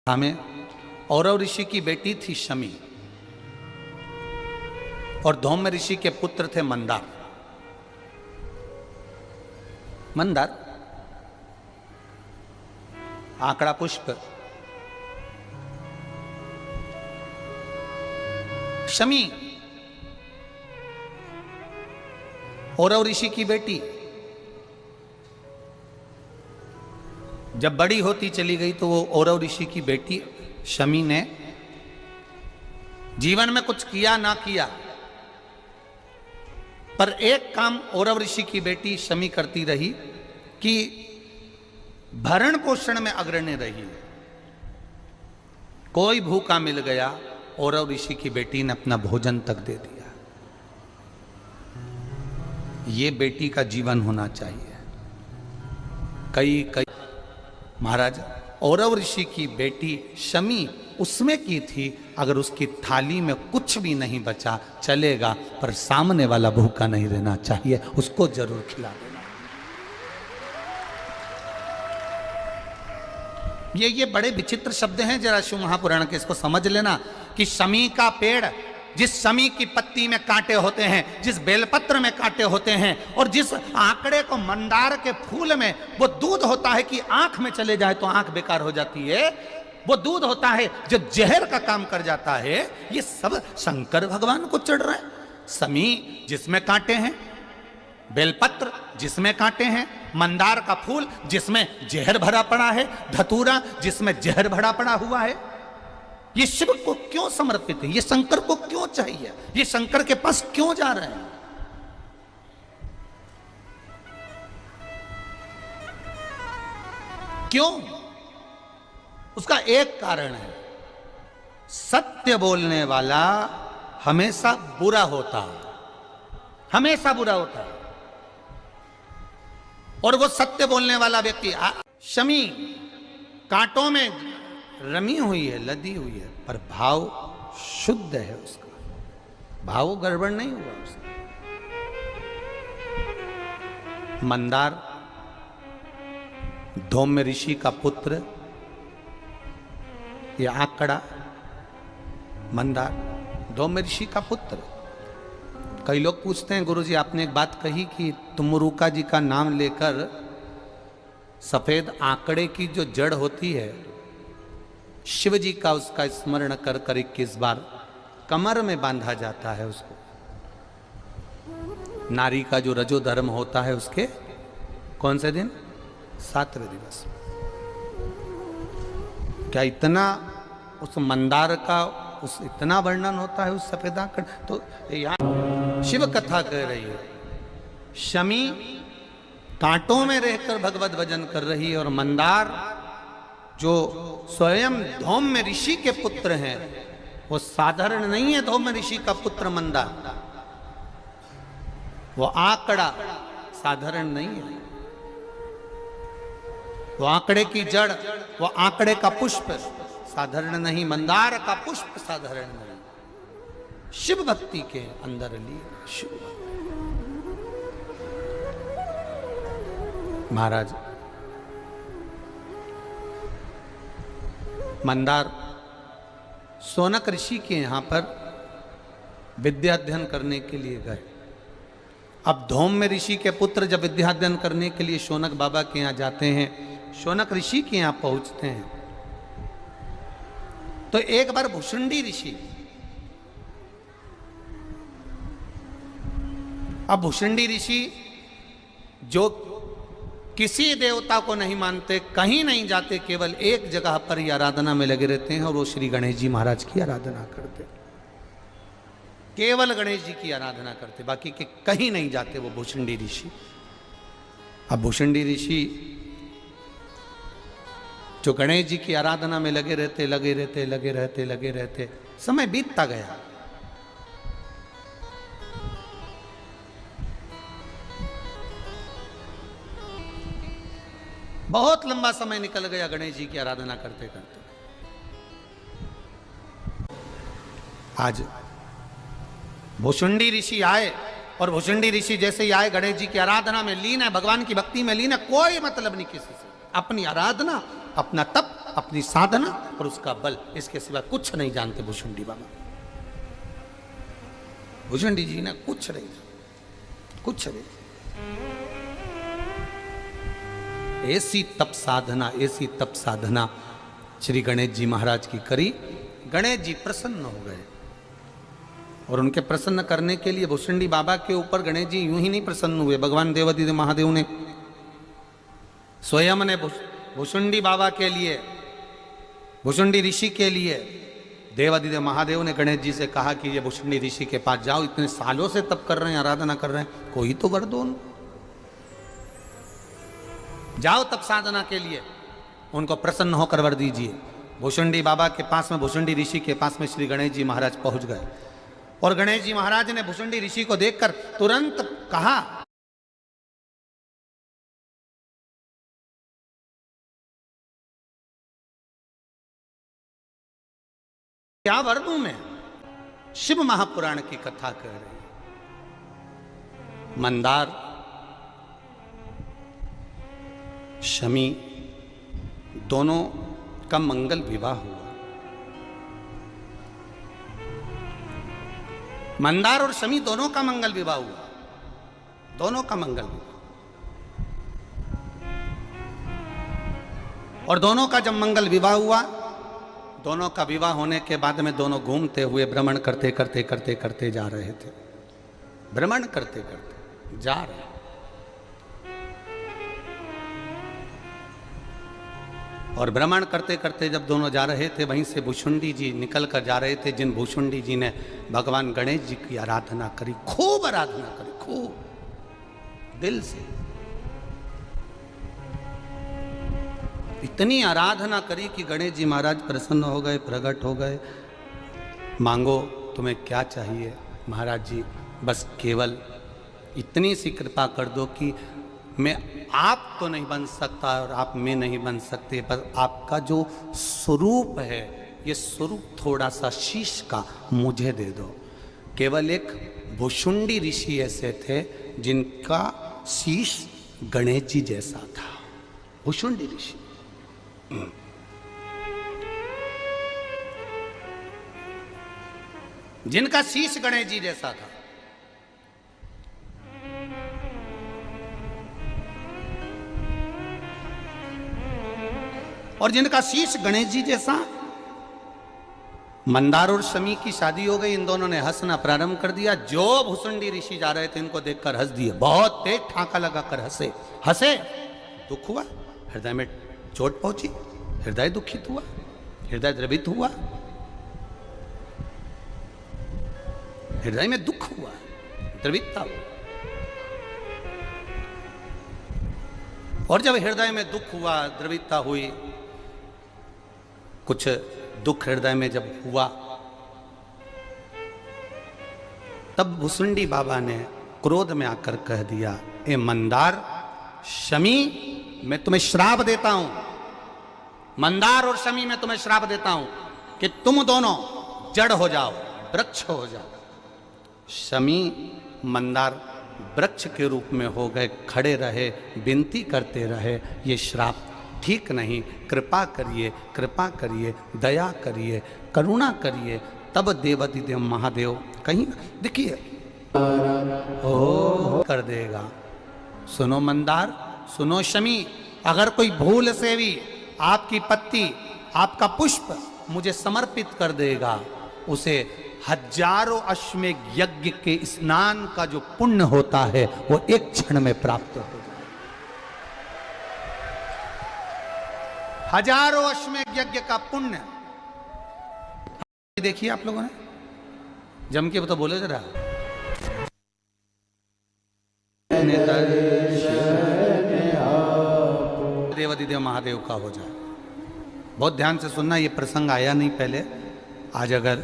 हमें औरव ऋषि की बेटी थी शमी और धौम्य ऋषि के पुत्र थे मंदार। मंदार आंकड़ा पुष्प, शमी औरव ऋषि की बेटी। जब बड़ी होती चली गई तो वो औरव ऋषि की बेटी शमी ने जीवन में कुछ किया ना किया, पर एक काम औरव ऋषि की बेटी शमी करती रही कि भरण पोषण में अग्रणी रही। कोई भूखा मिल गया, औरव ऋषि की बेटी ने अपना भोजन तक दे दिया। ये बेटी का जीवन होना चाहिए। कई महाराज औरव ऋषि की बेटी शमी उसमें की थी, अगर उसकी थाली में कुछ भी नहीं बचा चलेगा, पर सामने वाला भूखा नहीं रहना चाहिए, उसको जरूर खिला देना। ये बड़े विचित्र शब्द हैं, जरा शिव महापुराण के इसको समझ लेना कि शमी का पेड़, जिस शमी की पत्ती में कांटे होते हैं, जिस बेलपत्र में कांटे होते हैं, और जिस आंकड़े को मंदार के फूल में वो दूध होता है कि आंख में चले जाए तो आंख बेकार हो जाती है, वो दूध होता है जो जहर का काम कर जाता है, ये सब शंकर भगवान को चढ़ रहा है। शमी जिसमें कांटे हैं, बेलपत्र जिसमें कांटे हैं, मंदार का फूल जिसमें जहर भरा पड़ा है, धतूरा जिसमें जहर भरा पड़ा हुआ है, ये शिव को क्यों समर्पित है? ये शंकर को क्यों चाहिए? ये शंकर के पास क्यों जा रहे हैं? क्यों? उसका एक कारण है, सत्य बोलने वाला हमेशा बुरा होता है, हमेशा बुरा होता है। और वो सत्य बोलने वाला व्यक्ति, शमी कांटों में रमी हुई है, लदी हुई है, पर भाव शुद्ध है उसका, भाव गड़बड़ नहीं हुआ उसका। मंदार धौम्य ऋषि का पुत्र, ये आंकड़ा मंदार धौम्य ऋषि का पुत्र। कई लोग पूछते हैं, गुरुजी आपने एक बात कही कि तुमरुका जी का नाम लेकर सफेद आंकड़े की जो जड़ होती है, शिव जी का उसका स्मरण कर कर 21 बार कमर में बांधा जाता है। उसको नारी का जो रजो धर्म होता है उसके कौन से दिन? 7वें दिवस। क्या इतना उस मंदार का उस इतना वर्णन होता है उस सफेद आंकड़? तो यहां शिव कथा कह रही है, शमी कांटों में रहकर भगवत भजन कर रही है, और मंदार जो स्वयं धौम्य ऋषि के पुत्र हैं, वो साधारण नहीं है। धौम्य ऋषि का पुत्र मंदार, वो आंकड़ा साधारण नहीं है। वो आंकड़े की जड़, वो आंकड़े का पुष्प साधारण नहीं, मंदार का पुष्प साधारण नहीं। शिव भक्ति के अंदर ली शिव महाराज। मंदार शौनक ऋषि के यहां पर विद्या अध्ययन करने के लिए गए। अब धौम्य ऋषि के पुत्र जब विद्या अध्ययन करने के लिए शौनक बाबा के यहां जाते हैं, शौनक ऋषि के यहां पहुंचते हैं, तो एक बार भुषुंडी ऋषि, अब भुषुंडी ऋषि जो किसी देवता को नहीं मानते, कहीं नहीं जाते, केवल एक जगह पर ही आराधना में लगे रहते हैं, और वो श्री गणेश जी महाराज की आराधना करते, केवल गणेश जी की आराधना करते, बाकी के कहीं नहीं जाते वो भुषुंडी ऋषि। अब भुषुंडी ऋषि जो गणेश जी की आराधना में लगे रहते, समय बीतता गया। बहुत लंबा समय निकल गया गणेश जी की आराधना करते करते। आज भुषुंडी ऋषि आए, और भुषुंडी ऋषि जैसे ही आए, गणेश जी की आराधना में लीन है, भगवान की भक्ति में लीन है, कोई मतलब नहीं किसी से, अपनी आराधना, अपना तप, अपनी साधना और उसका बल, इसके सिवा कुछ नहीं जानते भुशुंडी बाबा। भुशुंडी जी ने कुछ नहीं, कुछ नहीं। ऐसी तप साधना, ऐसी तप साधना श्री गणेश जी महाराज की करी। गणेश जी प्रसन्न हो गए और उनके प्रसन्न करने के लिए भुशुंडी बाबा के ऊपर गणेश जी यूं ही नहीं प्रसन्न हुए। भगवान देवादिदेव महादेव ने स्वयं ने भुशुंडी बाबा के लिए, भुशुंडी ऋषि के लिए देवादिदेव महादेव ने गणेश जी से कहा कि ये भुशुंडी ऋषि के पास जाओ, इतने सालों से तप कर रहे हैं, आराधना कर रहे हैं, कोई तो वर दो उनको, जाओ तप साधना के लिए, उनको प्रसन्न होकर वर दीजिए। भुशुंडी बाबा के पास में, भुशुंडी ऋषि के पास में श्री गणेश जी महाराज पहुंच गए और गणेश जी महाराज ने भुशुंडी ऋषि को देखकर तुरंत कहा, क्या वर दूं मैं? शिव महापुराण की कथा कह रहे हैं। मंदार, शमी दोनों का मंगल विवाह हुआ। मंदार और शमी दोनों का मंगल विवाह हुआ, दोनों का मंगल विवाह। और दोनों का जब मंगल विवाह हुआ, दोनों का विवाह होने के बाद में दोनों घूमते हुए भ्रमण करते करते करते करते जा रहे थे, भ्रमण करते करते जा रहे। और भ्रमण करते करते जब दोनों जा रहे थे, वहीं से भुशुंडी जी निकल कर जा रहे थे, जिन भुशुंडी जी ने भगवान गणेश जी की आराधना करी, खूब आराधना करी, खूब दिल से, इतनी आराधना करी कि गणेश जी महाराज प्रसन्न हो गए, प्रकट हो गए। मांगो तुम्हें क्या चाहिए महाराज जी, बस केवल इतनी सी कृपा कर दो कि मैं आप तो नहीं बन सकता और आप मैं नहीं बन सकते, पर आपका जो स्वरूप है, ये स्वरूप थोड़ा सा शीश का मुझे दे दो। केवल एक भुशुंडी ऋषि ऐसे थे जिनका शीश गणेश जी जैसा था, भुशुंडी ऋषि। जिनका शीश गणेश जी जैसा था। और जिनका शीश गणेश जी जैसा। मंदार और शमी की शादी हो गई, इन दोनों ने हंसना प्रारंभ कर दिया। जो भुशुंडी ऋषि जा रहे थे इनको देखकर हंस दिए, बहुत तेज ठाका लगाकर हंसे, हंसे, दुख हुआ, हृदय में चोट पहुंची, हृदय दुखित हुआ, हृदय द्रवित हुआ, हृदय में दुख हुआ, द्रवितता हुआ। और जब हृदय में दुख हुआ, द्रवितता हुई, कुछ दुख हृदय में जब हुआ, तब भुशुंडी बाबा ने क्रोध में आकर कह दिया, ए मंदार, शमी, मैं तुम्हें श्राप देता हूं, मंदार और शमी मैं तुम्हें श्राप देता हूं कि तुम दोनों जड़ हो जाओ, वृक्ष हो जाओ। शमी, मंदार वृक्ष के रूप में हो गए, खड़े रहे, विनती करते रहे, ये श्राप ठीक नहीं, कृपा करिए, कृपा करिए, दया करिए, करुणा करिए। तब देवादिदेव महादेव कहीं देखिए ओ कर देगा। सुनो मंदार, सुनो शमी, अगर कोई भूल से भी आपकी पत्ती, आपका पुष्प मुझे समर्पित कर देगा, उसे हजारों अश्वमेघ यज्ञ के स्नान का जो पुण्य होता है वो एक क्षण में प्राप्त हो जाए। हजारों अश्वमेघ यज्ञ का पुण्य देखिए आप लोगों ने, जम के तो बोले जरा। देवादिदेव महादेव का हो जाए। बहुत ध्यान से सुनना, ये प्रसंग आया नहीं पहले, आज अगर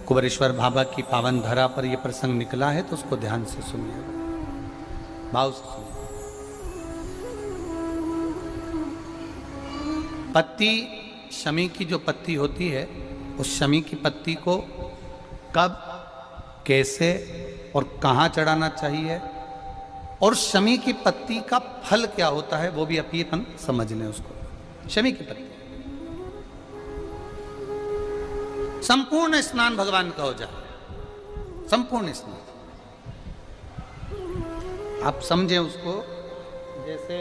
कुबेरेश्वर बाबा की पावन धरा पर यह प्रसंग निकला है तो उसको ध्यान से सुनिए, भाव से सुनिए। पत्ती, शमी की जो पत्ती होती है, उस शमी की पत्ती को कब, कैसे और कहाँ चढ़ाना चाहिए, और शमी की पत्ती का फल क्या होता है वो भी अपन समझ लें उसको। शमी की पत्ती संपूर्ण स्नान भगवान का हो जाए, संपूर्ण स्नान। आप समझे उसको, जैसे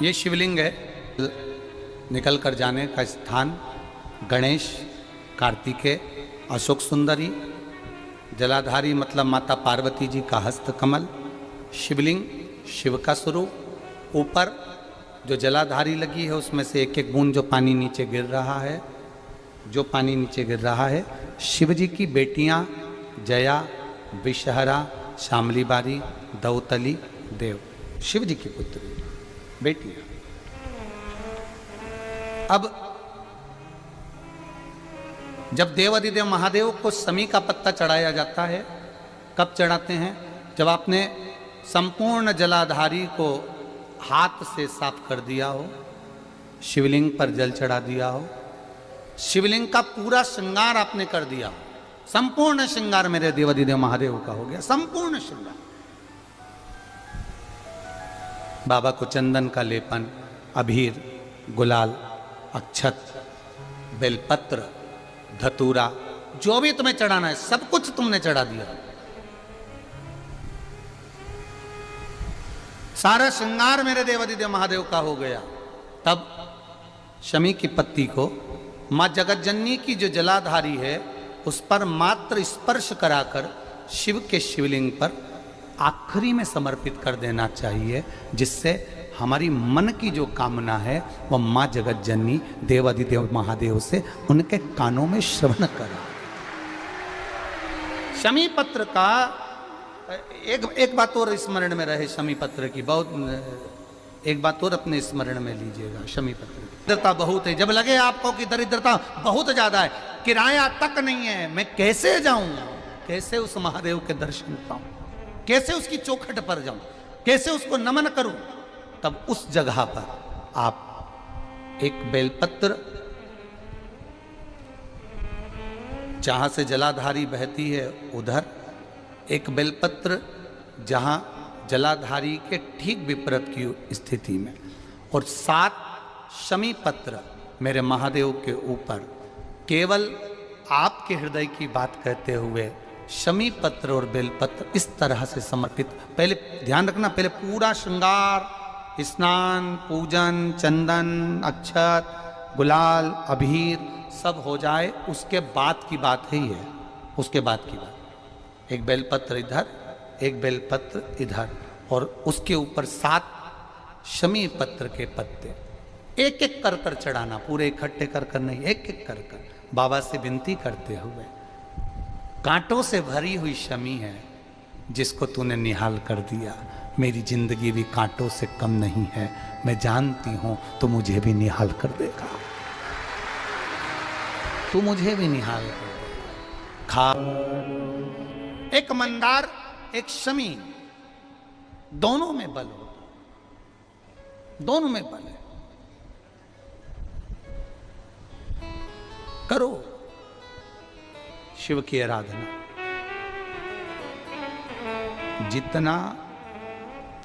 ये शिवलिंग है, निकल कर जाने का स्थान गणेश, कार्तिकेय, अशोक सुंदरी, जलाधारी मतलब माता पार्वती जी का हस्त कमल, शिवलिंग शिव का स्वरूप, ऊपर जो जलाधारी लगी है उसमें से एक एक बूंद जो पानी नीचे गिर रहा है, जो पानी नीचे गिर रहा है, शिव जी की बेटियां जया, विषहरा, शामली बारी, दौतली, देव, शिव जी की पुत्री बेटियां। अब जब देवाधिदेव महादेव को समी का पत्ता चढ़ाया जाता है, कब चढ़ाते हैं? जब आपने संपूर्ण जलाधारी को हाथ से साफ कर दिया हो, शिवलिंग पर जल चढ़ा दिया हो, शिवलिंग का पूरा श्रृंगार आपने कर दिया हो, संपूर्ण श्रृंगार मेरे देवाधिदेव महादेव का हो गया, संपूर्ण श्रृंगार। बाबा को चंदन का लेपन, अबीर, गुलाल, अक्षत, बेलपत्र, धतूरा, जो भी तुम्हें चढ़ाना है सब कुछ तुमने चढ़ा दिया, सारा श्रृंगार मेरे देवाधिदेव महादेव का हो गया। तब शमी की पत्ती को मां जगतजननी की जो जलाधारी है उस पर मात्र स्पर्श कराकर शिव के शिवलिंग पर आखिरी में समर्पित कर देना चाहिए, जिससे हमारी मन की जो कामना है वह मां जगतजननी देवाधिदेव महादेव से उनके कानों में श्रवण करा। शमी पत्र का एक बात और स्मरण में रहे, शमी पत्र की बहुत एक बात और अपने स्मरण में लीजिएगा। शमी पत्र दरिद्रता बहुत है, जब लगे आपको कि दरिद्रता बहुत ज्यादा है, किराया तक नहीं है, मैं कैसे जाऊं, कैसे उस महादेव के दर्शन पाऊं, कैसे उसकी चौखट पर जाऊं, कैसे उसको नमन करूं, तब उस जगह पर आप एक बेलपत्र, जहां से जलाधारी बहती है उधर एक बेलपत्र, जहां जलाधारी के ठीक विपरीत की स्थिति में, और 7 शमी पत्र मेरे महादेव के ऊपर, केवल आपके हृदय की बात कहते हुए शमी पत्र और बेलपत्र इस तरह से समर्पित। पहले ध्यान रखना, पहले पूरा श्रृंगार, स्नान, पूजन, चंदन, अक्षत, गुलाल, अबीर सब हो जाए, उसके बाद की बात है ये, उसके बाद की बात। एक बेलपत्र इधर, एक बेलपत्र इधर, और उसके ऊपर 7 शमी पत्र के पत्ते एक एक कर कर चढ़ाना, पूरे इकट्ठे कर कर नहीं, एक एक कर कर बाबा से विनती करते हुए, कांटों से भरी हुई शमी है जिसको तूने निहाल कर दिया, मेरी जिंदगी भी कांटों से कम नहीं है, मैं जानती हूं तो मुझे भी निहाल कर देगा, तू मुझे भी निहाल कर देगा। खा एक मंदार, एक शमी, दोनों में बल होता, दोनों में बल है। करो शिव की आराधना, जितना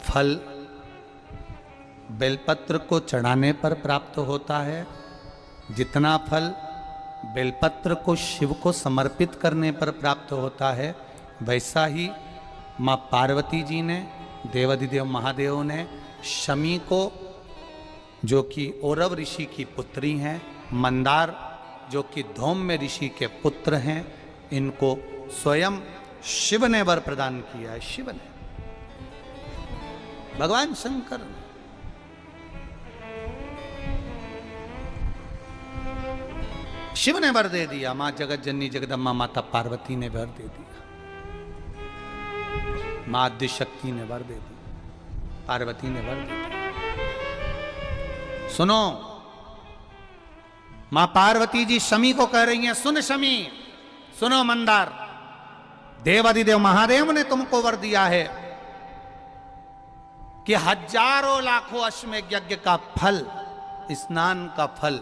फल बेलपत्र को चढ़ाने पर प्राप्त होता है, जितना फल बेलपत्र को शिव को समर्पित करने पर प्राप्त होता है, वैसा ही मां पार्वती जी ने, देवाधिदेव महादेव ने शमी को, जो कि औरव ऋषि की पुत्री हैं, मंदार जो कि धौम्य ऋषि के पुत्र हैं, इनको स्वयं शिव ने वर प्रदान किया है। शिव ने, भगवान शंकर ने। शिव ने वर दे दिया, मां जगतजननी जगदम्बा माता पार्वती ने वर दे दिया, मां आद्य शक्ति ने वर दे दिया, पार्वती ने वर दे दिया। सुनो, मां पार्वती जी शमी को कह रही हैं, सुन शमी, सुनो मंदार, देवाधिदेव महादेव ने तुमको वर दिया है कि हजारों लाखों अश्वमेध यज्ञ का फल, स्नान का फल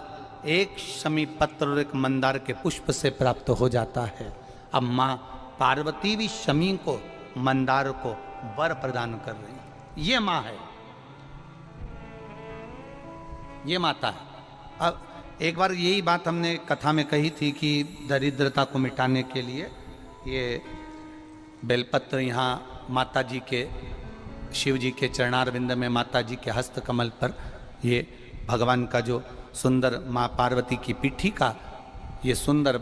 एक शमी पत्र और एक मंदार के पुष्प से प्राप्त हो जाता है। अब माँ पार्वती भी शमी को मंदार को वर प्रदान कर रही है। ये माँ है, ये माता है। अब एक बार यही बात हमने कथा में कही थी कि दरिद्रता को मिटाने के लिए ये बेलपत्र यहाँ माता जी के, शिव जी के चरणारविंद में माता जी के हस्त कमल पर ये भगवान का जो सुंदर माँ पार्वती की पीठी का ये सुंदर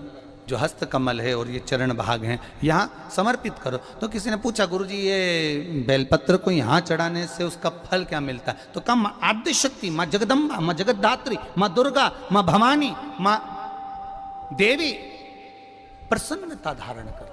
जो हस्त कमल है और ये चरण भाग हैं, यहाँ समर्पित करो। तो किसी ने पूछा, गुरुजी ये बेलपत्र को यहाँ चढ़ाने से उसका फल क्या मिलता है? तो कम आद्य शक्ति, माँ जगदम्बा, माँ जगतधात्री, माँ दुर्गा, माँ भवानी, माँ देवी प्रसन्नता धारण कर।